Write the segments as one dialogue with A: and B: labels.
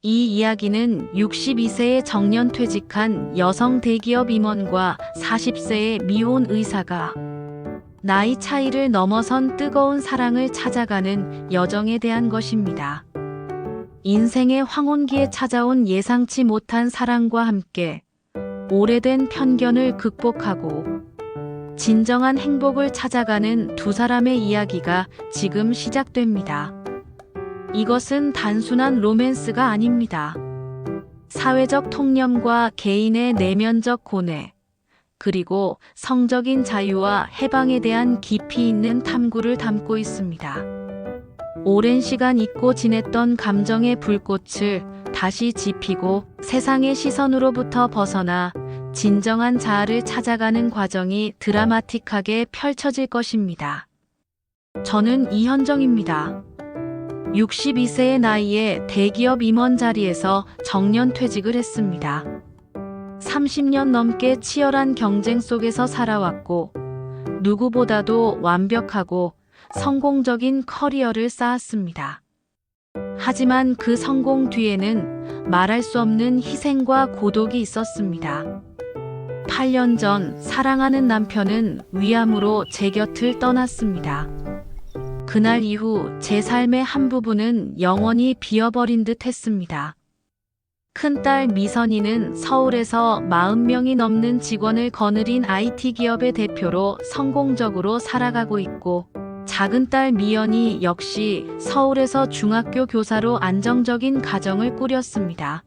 A: 이 이야기는 62세의 정년퇴직한 여성 대기업 임원과 40세의 미혼 의사가 나이 차이를 넘어선 뜨거운 사랑을 찾아가는 여정에 대한 것입니다. 인생의 황혼기에 찾아온 예상치 못한 사랑과 함께 오래된 편견을 극복하고 진정한 행복을 찾아가는 두 사람의 이야기가 지금 시작됩니다. 이것은 단순한 로맨스가 아닙니다. 사회적 통념과 개인의 내면적 고뇌, 그리고 성적인 자유와 해방에 대한 깊이 있는 탐구를 담고 있습니다. 오랜 시간 잊고 지냈던 감정의 불꽃을 다시 지피고 세상의 시선으로부터 벗어나 진정한 자아를 찾아가는 과정이 드라마틱하게 펼쳐질 것입니다. 저는 이현정입니다. 62세의 나이에 대기업 임원 자리에서 정년퇴직을 했습니다. 30년 넘게 치열한 경쟁 속에서 살아왔고 누구보다도 완벽하고 성공적인 커리어를 쌓았습니다. 하지만 그 성공 뒤에는 말할 수 없는 희생과 고독이 있었습니다. 8년 전 사랑하는 남편은 위암으로 제 곁을 떠났습니다. 그날 이후 제 삶의 한 부분은 영원히 비어버린 듯 했습니다. 큰딸 미선이는 서울에서 40명이 넘는 직원을 거느린 IT 기업의 대표로 성공적으로 살아가고 있고, 작은 딸 미연이 역시 서울에서 중학교 교사로 안정적인 가정을 꾸렸습니다.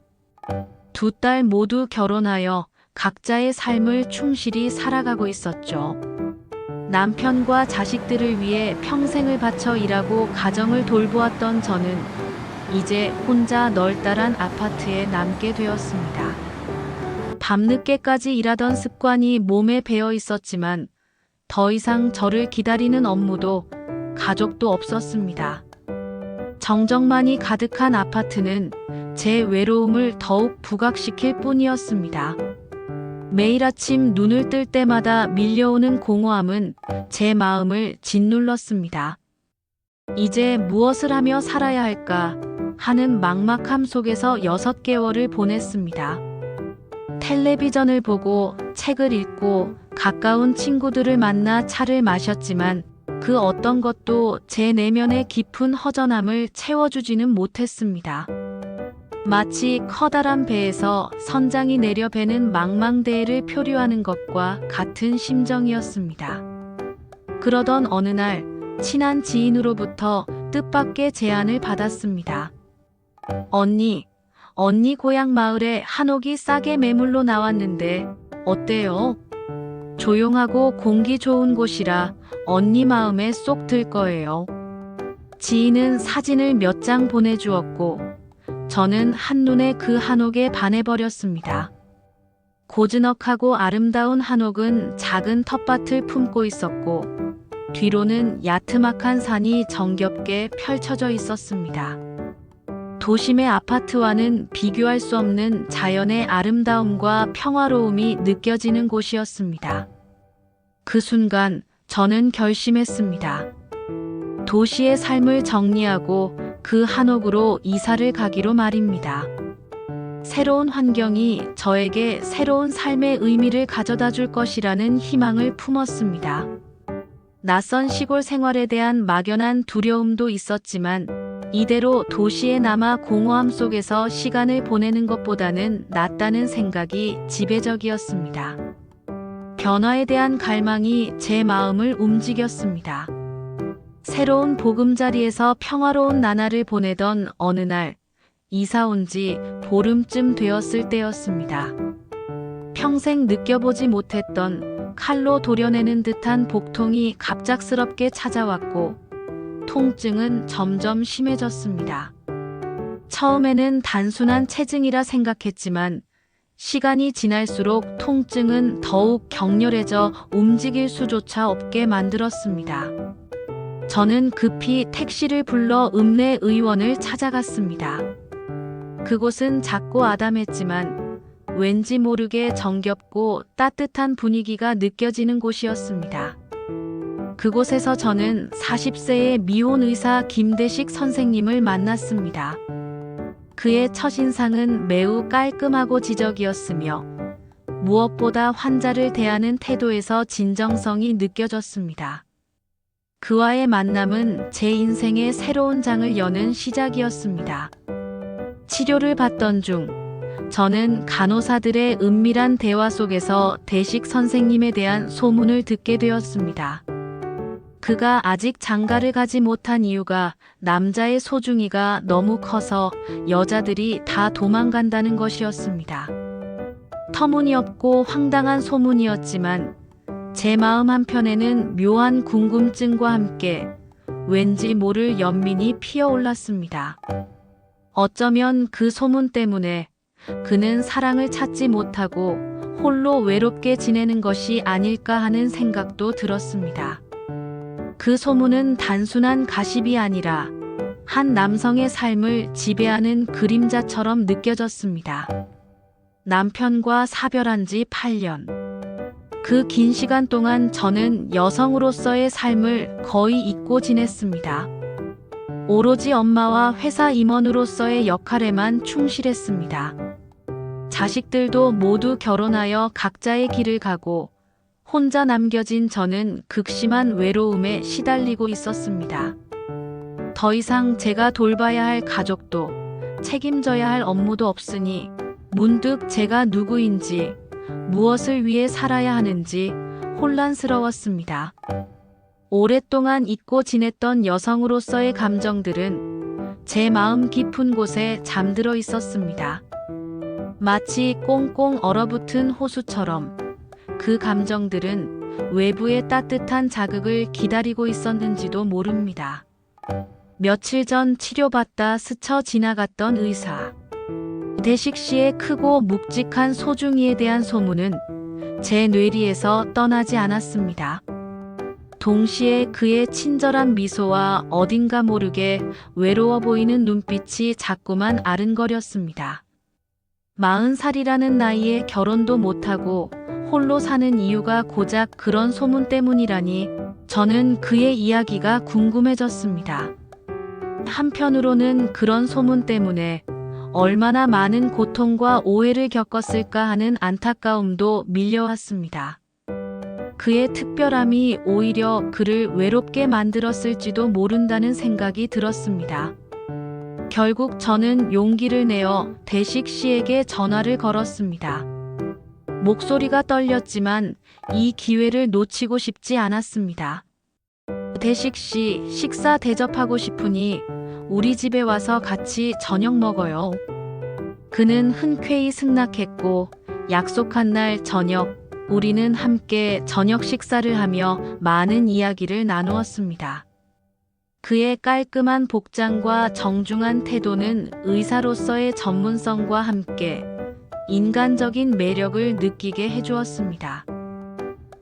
A: 두 딸 모두 결혼하여 각자의 삶을 충실히 살아가고 있었죠. 남편과 자식들을 위해 평생을 바쳐 일하고 가정을 돌보았던 저는 이제 혼자 널따란 아파트에 남게 되었습니다. 밤늦게까지 일하던 습관이 몸에 배어 있었지만 더 이상 저를 기다리는 업무도 가족도 없었습니다. 정적만이 가득한 아파트는 제 외로움을 더욱 부각시킬 뿐이었습니다. 매일 아침 눈을 뜰 때마다 밀려오는 공허함은 제 마음을 짓눌렀습니다. 이제 무엇을 하며 살아야 할까 하는 막막함 속에서 6개월을 보냈습니다. 텔레비전을 보고 책을 읽고 가까운 친구들을 만나 차를 마셨지만 그 어떤 것도 제 내면의 깊은 허전함을 채워주지는 못했습니다. 마치 커다란 배에서 선장이 내려 배는 망망대해를 표류하는 것과 같은 심정이었습니다. 그러던 어느 날 친한 지인으로부터 뜻밖의 제안을 받았습니다. 언니 고향 마을에 한옥이 싸게 매물로 나왔는데 어때요? 조용하고 공기 좋은 곳이라 언니 마음에 쏙 들 거예요. 지인은 사진을 몇 장 보내주었고 저는 한눈에 그 한옥에 반해버렸습니다. 고즈넉하고 아름다운 한옥은 작은 텃밭을 품고 있었고 뒤로는 야트막한 산이 정겹게 펼쳐져 있었습니다. 도심의 아파트와는 비교할 수 없는 자연의 아름다움과 평화로움이 느껴지는 곳이었습니다. 그 순간 저는 결심했습니다. 도시의 삶을 정리하고 그 한옥으로 이사를 가기로 말입니다. 새로운 환경이 저에게 새로운 삶의 의미를 가져다 줄 것이라는 희망을 품었습니다. 낯선 시골 생활에 대한 막연한 두려움도 있었지만 이대로 도시에 남아 공허함 속에서 시간을 보내는 것보다는 낫다는 생각이 지배적이었습니다. 변화에 대한 갈망이 제 마음을 움직였습니다. 새로운 보금자리에서 평화로운 나날을 보내던 어느 날 이사 온 지 보름쯤 되었을 때였습니다. 평생 느껴보지 못했던 칼로 도려내는 듯한 복통이 갑작스럽게 찾아왔고 통증은 점점 심해졌습니다. 처음에는 단순한 체증이라 생각했지만 시간이 지날수록 통증은 더욱 격렬해져 움직일 수조차 없게 만들었습니다. 저는 급히 택시를 불러 읍내의원을 찾아갔습니다. 그곳은 작고 아담했지만 왠지 모르게 정겹고 따뜻한 분위기가 느껴지는 곳이었습니다. 그곳에서 저는 40세의 미혼 의사 김대식 선생님을 만났습니다. 그의 첫인상은 매우 깔끔하고 지적이었으며 무엇보다 환자를 대하는 태도에서 진정성이 느껴졌습니다. 그와의 만남은 제 인생의 새로운 장을 여는 시작이었습니다. 치료를 받던 중 저는 간호사들의 은밀한 대화 속에서 대식 선생님에 대한 소문을 듣게 되었습니다. 그가 아직 장가를 가지 못한 이유가 남자의 소중이가 너무 커서 여자들이 다 도망간다는 것이었습니다. 터무니없고 황당한 소문이었지만 제 마음 한편에는 묘한 궁금증과 함께 왠지 모를 연민이 피어올랐습니다. 어쩌면 그 소문 때문에 그는 사랑을 찾지 못하고 홀로 외롭게 지내는 것이 아닐까 하는 생각도 들었습니다. 그 소문은 단순한 가십이 아니라 한 남성의 삶을 지배하는 그림자처럼 느껴졌습니다. 남편과 사별한 지 8년. 그 긴 시간 동안 저는 여성으로서의 삶을 거의 잊고 지냈습니다. 오로지 엄마와 회사 임원으로서의 역할에만 충실했습니다. 자식들도 모두 결혼하여 각자의 길을 가고 혼자 남겨진 저는 극심한 외로움에 시달리고 있었습니다. 더 이상 제가 돌봐야 할 가족도 책임져야 할 업무도 없으니 문득 제가 누구인지 무엇을 위해 살아야 하는지 혼란스러웠습니다. 오랫동안 잊고 지냈던 여성으로서의 감정들은 제 마음 깊은 곳에 잠들어 있었습니다. 마치 꽁꽁 얼어붙은 호수처럼 그 감정들은 외부의 따뜻한 자극을 기다리고 있었는지도 모릅니다. 며칠 전 치료받다 스쳐 지나갔던 의사. 대식 씨의 크고 묵직한 소중이에 대한 소문은 제 뇌리에서 떠나지 않았습니다. 동시에 그의 친절한 미소와 어딘가 모르게 외로워 보이는 눈빛이 자꾸만 아른거렸습니다. 40살이라는 나이에 결혼도 못하고 홀로 사는 이유가 고작 그런 소문 때문이라니 저는 그의 이야기가 궁금해졌습니다. 한편으로는 그런 소문 때문에 얼마나 많은 고통과 오해를 겪었을까 하는 안타까움도 밀려왔습니다. 그의 특별함이 오히려 그를 외롭게 만들었을지도 모른다는 생각이 들었습니다. 결국 저는 용기를 내어 대식 씨에게 전화를 걸었습니다. 목소리가 떨렸지만 이 기회를 놓치고 싶지 않았습니다. 대식 씨, 식사 대접하고 싶으니 우리 집에 와서 같이 저녁 먹어요. 그는 흔쾌히 승낙했고 약속한 날 저녁 우리는 함께 저녁 식사를 하며 많은 이야기를 나누었습니다. 그의 깔끔한 복장과 정중한 태도는 의사로서의 전문성과 함께 인간적인 매력을 느끼게 해주었습니다.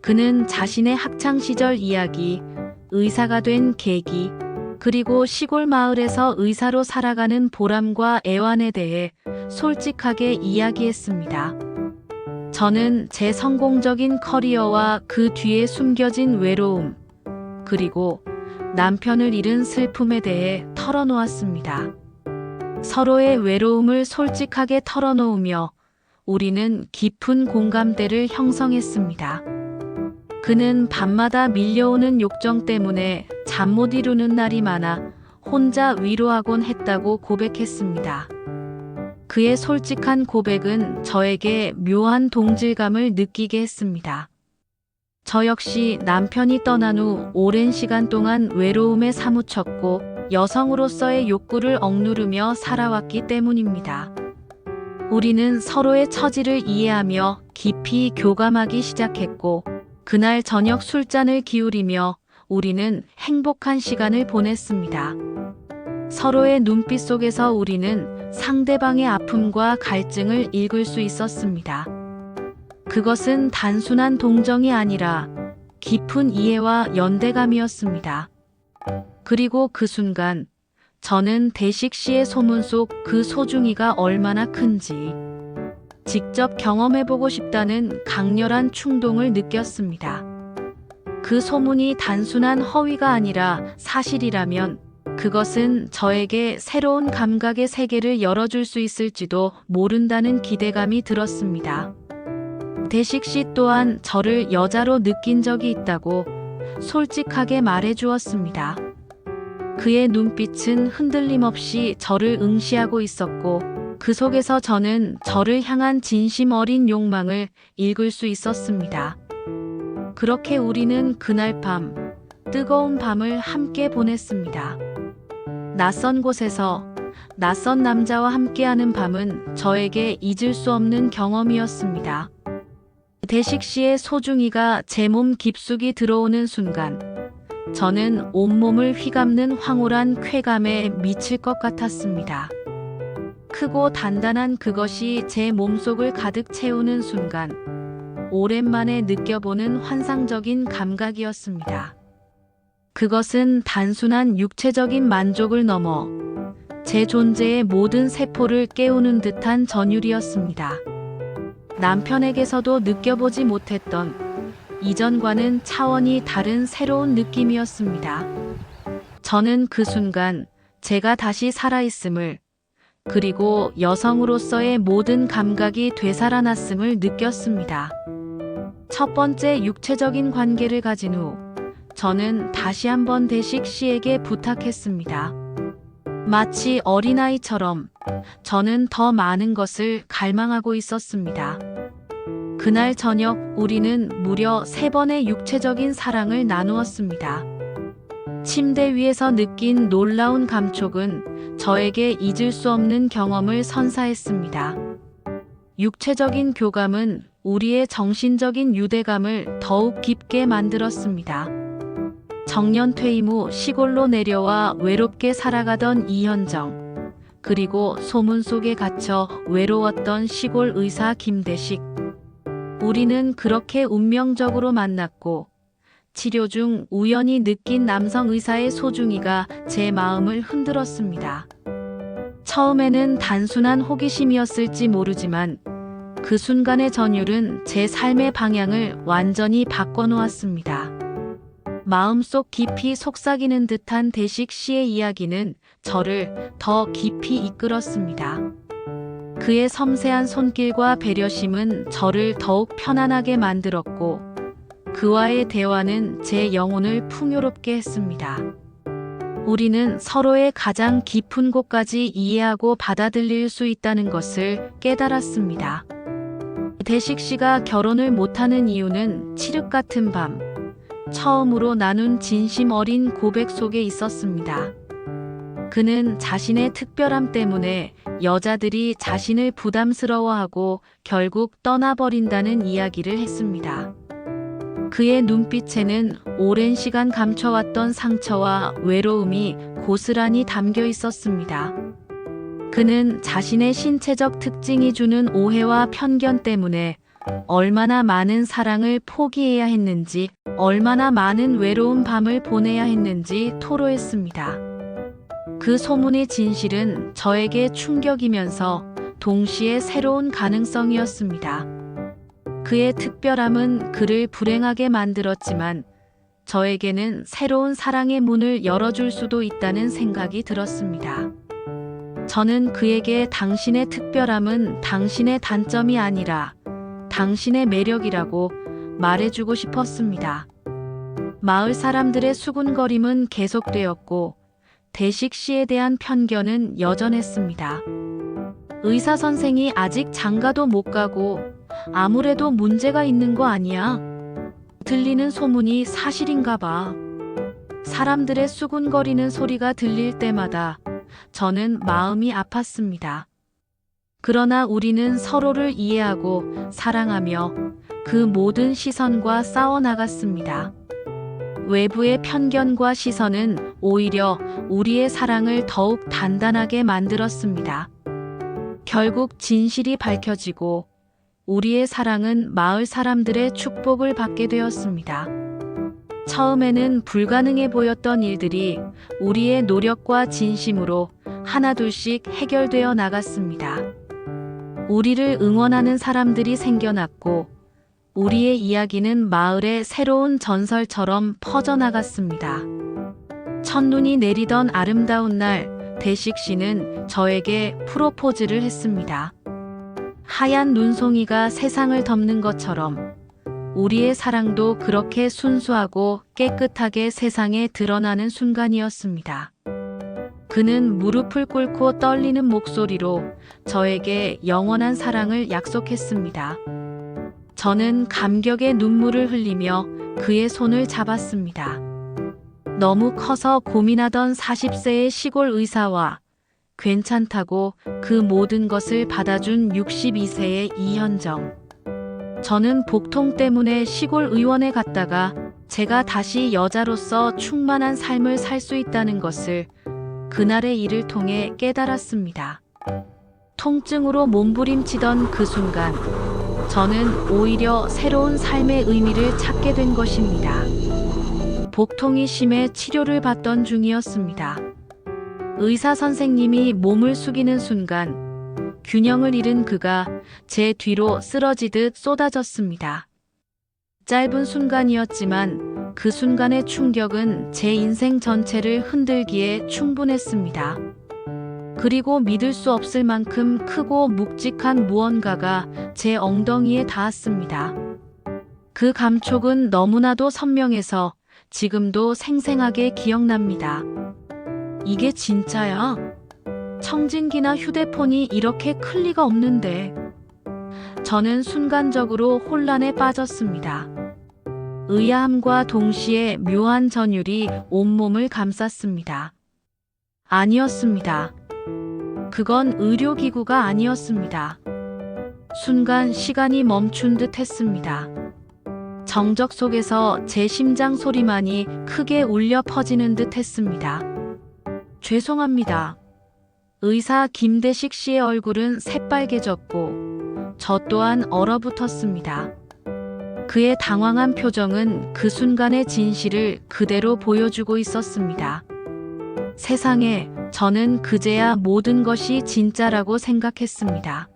A: 그는 자신의 학창시절 이야기, 의사가 된 계기, 그리고 시골 마을에서 의사로 살아가는 보람과 애환에 대해 솔직하게 이야기했습니다. 저는 제 성공적인 커리어와 그 뒤에 숨겨진 외로움, 그리고 남편을 잃은 슬픔에 대해 털어놓았습니다. 서로의 외로움을 솔직하게 털어놓으며 우리는 깊은 공감대를 형성했습니다. 그는 밤마다 밀려오는 욕정 때문에 잠 못 이루는 날이 많아 혼자 위로하곤 했다고 고백했습니다. 그의 솔직한 고백은 저에게 묘한 동질감을 느끼게 했습니다. 저 역시 남편이 떠난 후 오랜 시간 동안 외로움에 사무쳤고 여성으로서의 욕구를 억누르며 살아왔기 때문입니다. 우리는 서로의 처지를 이해하며 깊이 교감하기 시작했고 그날 저녁 술잔을 기울이며 우리는 행복한 시간을 보냈습니다. 서로의 눈빛 속에서 우리는 상대방의 아픔과 갈증을 읽을 수 있었습니다. 그것은 단순한 동정이 아니라 깊은 이해와 연대감이었습니다. 그리고 그 순간 저는 대식 씨의 소문 속 그 소중이가 얼마나 큰지 직접 경험해보고 싶다는 강렬한 충동을 느꼈습니다. 그 소문이 단순한 허위가 아니라 사실이라면 그것은 저에게 새로운 감각의 세계를 열어줄 수 있을지도 모른다는 기대감이 들었습니다. 대식 씨 또한 저를 여자로 느낀 적이 있다고 솔직하게 말해 주었습니다. 그의 눈빛은 흔들림 없이 저를 응시하고 있었고 그 속에서 저는 저를 향한 진심 어린 욕망을 읽을 수 있었습니다. 그렇게 우리는 그날 밤, 뜨거운 밤을 함께 보냈습니다. 낯선 곳에서 낯선 남자와 함께하는 밤은 저에게 잊을 수 없는 경험이었습니다. 대식 씨의 소중이가 제 몸 깊숙이 들어오는 순간, 저는 온몸을 휘감는 황홀한 쾌감에 미칠 것 같았습니다. 크고 단단한 그것이 제 몸속을 가득 채우는 순간, 오랜만에 느껴보는 환상적인 감각이었습니다. 그것은 단순한 육체적인 만족을 넘어 제 존재의 모든 세포를 깨우는 듯한 전율이었습니다. 남편에게서도 느껴보지 못했던 이전과는 차원이 다른 새로운 느낌이었습니다. 저는 그 순간 제가 다시 살아있음을, 그리고 여성으로서의 모든 감각이 되살아났음을 느꼈습니다. 첫 번째 육체적인 관계를 가진 후 저는 다시 한번 대식 씨에게 부탁했습니다. 마치 어린아이처럼 저는 더 많은 것을 갈망하고 있었습니다. 그날 저녁 우리는 무려 3번의 육체적인 사랑을 나누었습니다. 침대 위에서 느낀 놀라운 감촉은 저에게 잊을 수 없는 경험을 선사했습니다. 육체적인 교감은 우리의 정신적인 유대감을 더욱 깊게 만들었습니다. 정년 퇴임 후 시골로 내려와 외롭게 살아가던 이현정, 그리고 소문 속에 갇혀 외로웠던 시골 의사 김대식. 우리는 그렇게 운명적으로 만났고, 치료 중 우연히 느낀 남성 의사의 소중이가 제 마음을 흔들었습니다. 처음에는 단순한 호기심이었을지 모르지만 그 순간의 전율은 제 삶의 방향을 완전히 바꿔놓았습니다. 마음속 깊이 속삭이는 듯한 대식 씨의 이야기는 저를 더 깊이 이끌었습니다. 그의 섬세한 손길과 배려심은 저를 더욱 편안하게 만들었고, 그와의 대화는 제 영혼을 풍요롭게 했습니다. 우리는 서로의 가장 깊은 곳까지 이해하고 받아들일 수 있다는 것을 깨달았습니다. 대식 씨가 결혼을 못하는 이유는 칠흑 같은 밤, 처음으로 나눈 진심 어린 고백 속에 있었습니다. 그는 자신의 특별함 때문에 여자들이 자신을 부담스러워하고 결국 떠나버린다는 이야기를 했습니다. 그의 눈빛에는 오랜 시간 감춰왔던 상처와 외로움이 고스란히 담겨 있었습니다. 그는 자신의 신체적 특징이 주는 오해와 편견 때문에 얼마나 많은 사랑을 포기해야 했는지, 얼마나 많은 외로운 밤을 보내야 했는지 토로했습니다. 그 소문의 진실은 저에게 충격이면서 동시에 새로운 가능성이었습니다. 그의 특별함은 그를 불행하게 만들었지만 저에게는 새로운 사랑의 문을 열어줄 수도 있다는 생각이 들었습니다. 저는 그에게 당신의 특별함은 당신의 단점이 아니라 당신의 매력이라고 말해주고 싶었습니다. 마을 사람들의 수군거림은 계속되었고 대식 씨에 대한 편견은 여전했습니다. 의사 선생이 아직 장가도 못 가고 아무래도 문제가 있는 거 아니야? 들리는 소문이 사실인가 봐. 사람들의 수군거리는 소리가 들릴 때마다 저는 마음이 아팠습니다. 그러나 우리는 서로를 이해하고 사랑하며 그 모든 시선과 싸워나갔습니다. 외부의 편견과 시선은 오히려 우리의 사랑을 더욱 단단하게 만들었습니다. 결국 진실이 밝혀지고 우리의 사랑은 마을 사람들의 축복을 받게 되었습니다. 처음에는 불가능해 보였던 일들이 우리의 노력과 진심으로 하나둘씩 해결되어 나갔습니다. 우리를 응원하는 사람들이 생겨났고 우리의 이야기는 마을의 새로운 전설처럼 퍼져나갔습니다. 첫눈이 내리던 아름다운 날, 대식 씨는 저에게 프로포즈를 했습니다. 하얀 눈송이가 세상을 덮는 것처럼 우리의 사랑도 그렇게 순수하고 깨끗하게 세상에 드러나는 순간이었습니다. 그는 무릎을 꿇고 떨리는 목소리로 저에게 영원한 사랑을 약속했습니다. 저는 감격의 눈물을 흘리며 그의 손을 잡았습니다. 너무 커서 고민하던 40세의 시골 의사와 괜찮다고 그 모든 것을 받아준 62세의 이현정. 저는 복통 때문에 시골 의원에 갔다가 제가 다시 여자로서 충만한 삶을 살 수 있다는 것을 그날의 일을 통해 깨달았습니다. 통증으로 몸부림치던 그 순간, 저는 오히려 새로운 삶의 의미를 찾게 된 것입니다. 복통이 심해 치료를 받던 중이었습니다. 의사 선생님이 몸을 숙이는 순간, 균형을 잃은 그가 제 뒤로 쓰러지듯 쏟아졌습니다. 짧은 순간이었지만 그 순간의 충격은 제 인생 전체를 흔들기에 충분했습니다. 그리고 믿을 수 없을 만큼 크고 묵직한 무언가가 제 엉덩이에 닿았습니다. 그 감촉은 너무나도 선명해서 지금도 생생하게 기억납니다. 이게 진짜야? 청진기나 휴대폰이 이렇게 클 리가 없는데. 저는 순간적으로 혼란에 빠졌습니다. 의아함과 동시에 묘한 전율이 온몸을 감쌌습니다. 아니었습니다. 그건 의료기구가 아니었습니다. 순간 시간이 멈춘 듯 했습니다. 정적 속에서 제 심장 소리만이 크게 울려 퍼지는 듯 했습니다. 죄송합니다. 의사 김대식 씨의 얼굴은 새빨개졌고 저 또한 얼어붙었습니다. 그의 당황한 표정은 그 순간의 진실을 그대로 보여주고 있었습니다. 세상에, 저는 그제야 모든 것이 진짜라고 생각했습니다.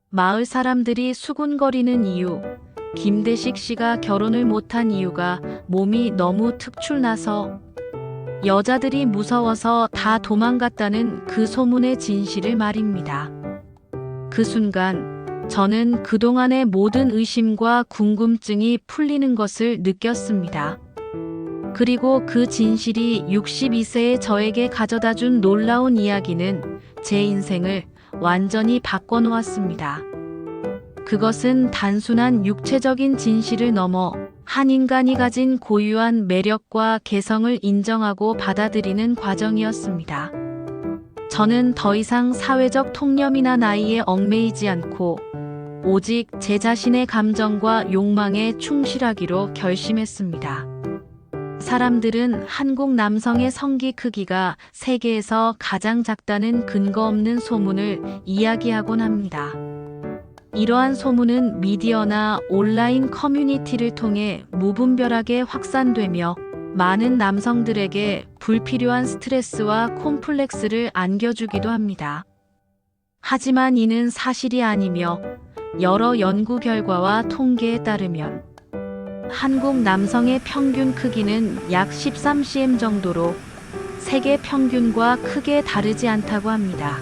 A: 마을 사람들이 수군거리는 이유, 김대식 씨가 결혼을 못한 이유가 몸이 너무 특출나서, 여자들이 무서워서 다 도망갔다는 그 소문의 진실을 말입니다. 그 순간 저는 그동안의 모든 의심과 궁금증이 풀리는 것을 느꼈습니다. 그리고 그 진실이 62세의 저에게 가져다준 놀라운 이야기는 제 인생을 완전히 바꿔놓았습니다. 그것은 단순한 육체적인 진실을 넘어 한 인간이 가진 고유한 매력과 개성을 인정하고 받아들이는 과정이었습니다. 저는 더 이상 사회적 통념이나 나이에 얽매이지 않고 오직 제 자신의 감정과 욕망에 충실하기로 결심했습니다. 사람들은 한국 남성의 성기 크기가 세계에서 가장 작다는 근거 없는 소문을 이야기하곤 합니다. 이러한 소문은 미디어나 온라인 커뮤니티를 통해 무분별하게 확산되며 많은 남성들에게 불필요한 스트레스와 콤플렉스를 안겨주기도 합니다. 하지만 이는 사실이 아니며 여러 연구 결과와 통계에 따르면 한국 남성의 평균 크기는 약 13cm 정도로 세계 평균과 크게 다르지 않다고 합니다.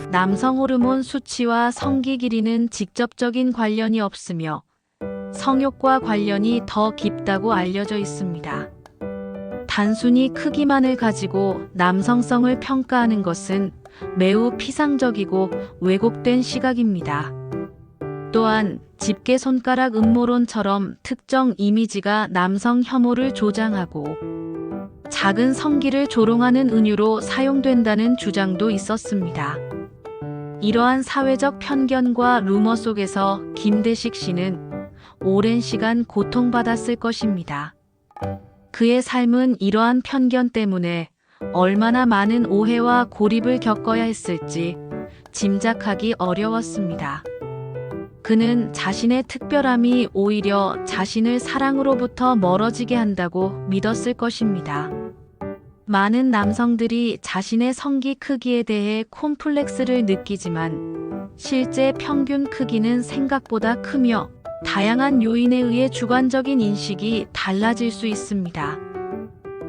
A: 남성 호르몬 수치와 성기 길이는 직접적인 관련이 없으며 성욕과 관련이 더 깊다고 알려져 있습니다. 단순히 크기만을 가지고 남성성을 평가하는 것은 매우 피상적이고 왜곡된 시각입니다. 또한 집게손가락 음모론처럼 특정 이미지가 남성 혐오를 조장하고 작은 성기를 조롱하는 은유로 사용된다는 주장도 있었습니다. 이러한 사회적 편견과 루머 속에서 김대식 씨는 오랜 시간 고통받았을 것입니다. 그의 삶은 이러한 편견 때문에 얼마나 많은 오해와 고립을 겪어야 했을지 짐작하기 어려웠습니다. 그는 자신의 특별함이 오히려 자신을 사랑으로부터 멀어지게 한다고 믿었을 것입니다. 많은 남성들이 자신의 성기 크기에 대해 콤플렉스를 느끼지만 실제 평균 크기는 생각보다 크며 다양한 요인에 의해 주관적인 인식이 달라질 수 있습니다.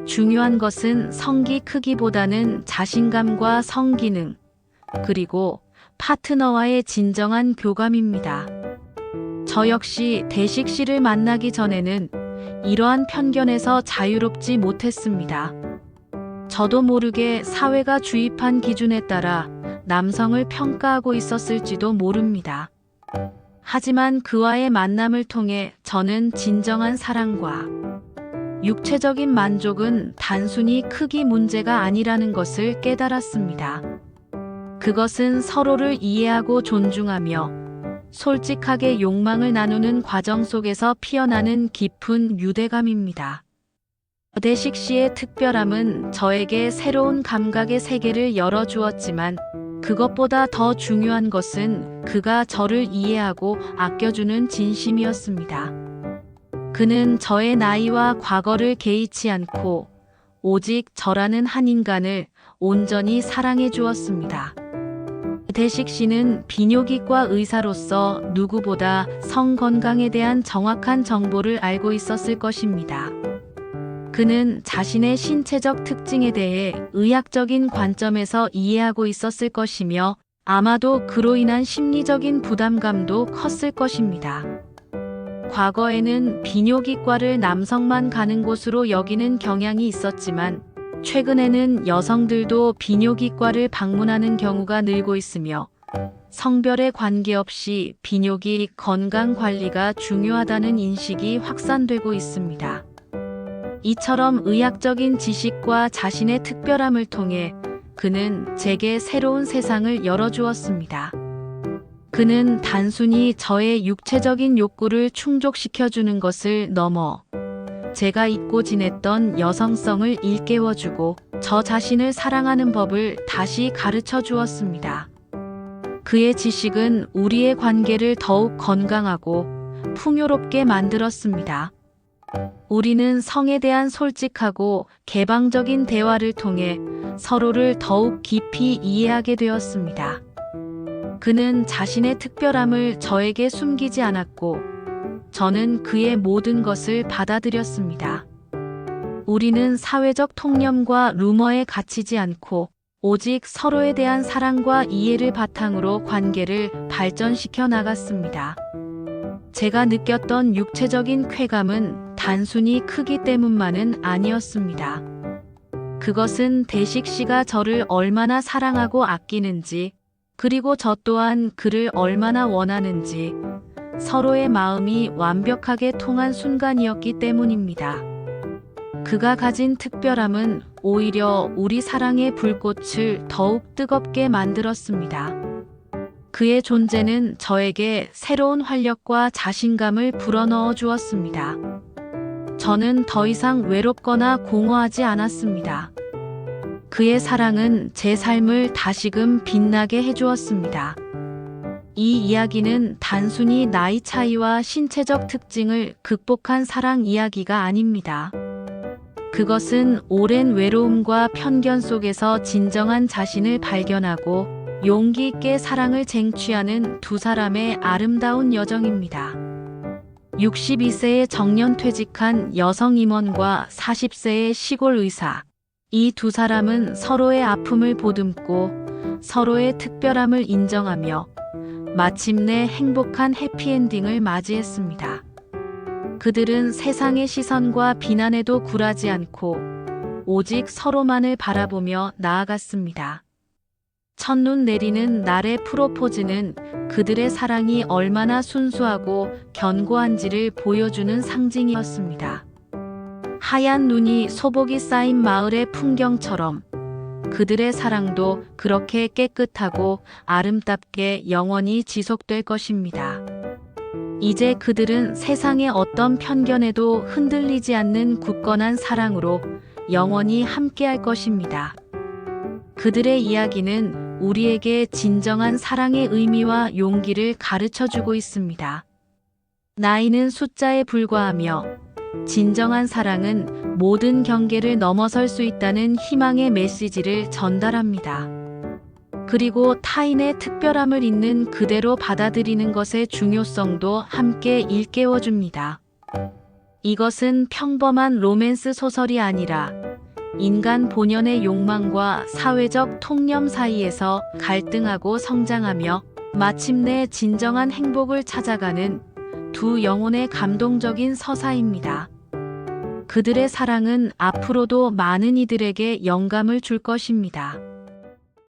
A: 중요한 것은 성기 크기보다는 자신감과 성기능, 그리고 파트너와의 진정한 교감입니다. 저 역시 대식 씨를 만나기 전에는 이러한 편견에서 자유롭지 못했습니다. 저도 모르게 사회가 주입한 기준에 따라 남성을 평가하고 있었을지도 모릅니다. 하지만 그와의 만남을 통해 저는 진정한 사랑과 육체적인 만족은 단순히 크기 문제가 아니라는 것을 깨달았습니다. 그것은 서로를 이해하고 존중하며 솔직하게 욕망을 나누는 과정 속에서 피어나는 깊은 유대감입니다. 대식 씨의 특별함은 저에게 새로운 감각의 세계를 열어주었지만 그것보다 더 중요한 것은 그가 저를 이해하고 아껴주는 진심이었습니다. 그는 저의 나이와 과거를 개의치 않고 오직 저라는 한 인간을 온전히 사랑해 주었습니다. 대식 씨는 비뇨기과 의사로서 누구보다 성 건강에 대한 정확한 정보를 알고 있었을 것입니다. 그는 자신의 신체적 특징에 대해 의학적인 관점에서 이해하고 있었을 것이며 아마도 그로 인한 심리적인 부담감도 컸을 것입니다. 과거에는 비뇨기과를 남성만 가는 곳으로 여기는 경향이 있었지만 최근에는 여성들도 비뇨기과를 방문하는 경우가 늘고 있으며 성별에 관계없이 비뇨기 건강 관리가 중요하다는 인식이 확산되고 있습니다. 이처럼 의학적인 지식과 자신의 특별함을 통해 그는 제게 새로운 세상을 열어주었습니다. 그는 단순히 저의 육체적인 욕구를 충족시켜주는 것을 넘어 제가 잊고 지냈던 여성성을 일깨워주고 저 자신을 사랑하는 법을 다시 가르쳐 주었습니다. 그의 지식은 우리의 관계를 더욱 건강하고 풍요롭게 만들었습니다. 우리는 성에 대한 솔직하고 개방적인 대화를 통해 서로를 더욱 깊이 이해하게 되었습니다. 그는 자신의 특별함을 저에게 숨기지 않았고 저는 그의 모든 것을 받아들였습니다. 우리는 사회적 통념과 루머에 갇히지 않고 오직 서로에 대한 사랑과 이해를 바탕으로 관계를 발전시켜 나갔습니다. 제가 느꼈던 육체적인 쾌감은 단순히 크기 때문만은 아니었습니다. 그것은 대식 씨가 저를 얼마나 사랑하고 아끼는지, 그리고 저 또한 그를 얼마나 원하는지, 서로의 마음이 완벽하게 통한 순간이었기 때문입니다. 그가 가진 특별함은 오히려 우리 사랑의 불꽃을 더욱 뜨겁게 만들었습니다. 그의 존재는 저에게 새로운 활력과 자신감을 불어넣어 주었습니다. 저는 더 이상 외롭거나 공허하지 않았습니다. 그의 사랑은 제 삶을 다시금 빛나게 해주었습니다. 이 이야기는 단순히 나이 차이와 신체적 특징을 극복한 사랑 이야기가 아닙니다. 그것은 오랜 외로움과 편견 속에서 진정한 자신을 발견하고 용기 있게 사랑을 쟁취하는 두 사람의 아름다운 여정입니다. 62세의 정년퇴직한 여성 임원과 40세의 시골 의사. 이 두 사람은 서로의 아픔을 보듬고 서로의 특별함을 인정하며 마침내 행복한 해피엔딩을 맞이했습니다. 그들은 세상의 시선과 비난에도 굴하지 않고 오직 서로만을 바라보며 나아갔습니다. 첫눈 내리는 날의 프로포즈는 그들의 사랑이 얼마나 순수하고 견고한지를 보여주는 상징이었습니다. 하얀 눈이 소복이 쌓인 마을의 풍경처럼 그들의 사랑도 그렇게 깨끗하고 아름답게 영원히 지속될 것입니다. 이제 그들은 세상의 어떤 편견에도 흔들리지 않는 굳건한 사랑으로 영원히 함께할 것입니다. 그들의 이야기는 우리에게 진정한 사랑의 의미와 용기를 가르쳐주고 있습니다. 나이는 숫자에 불과하며 진정한 사랑은 모든 경계를 넘어설 수 있다는 희망의 메시지를 전달합니다. 그리고 타인의 특별함을 있는 그대로 받아들이는 것의 중요성도 함께 일깨워줍니다. 이것은 평범한 로맨스 소설이 아니라 인간 본연의 욕망과 사회적 통념 사이에서 갈등하고 성장하며 마침내 진정한 행복을 찾아가는 두 영혼의 감동적인 서사입니다. 그들의 사랑은 앞으로도 많은 이들에게 영감을 줄 것입니다.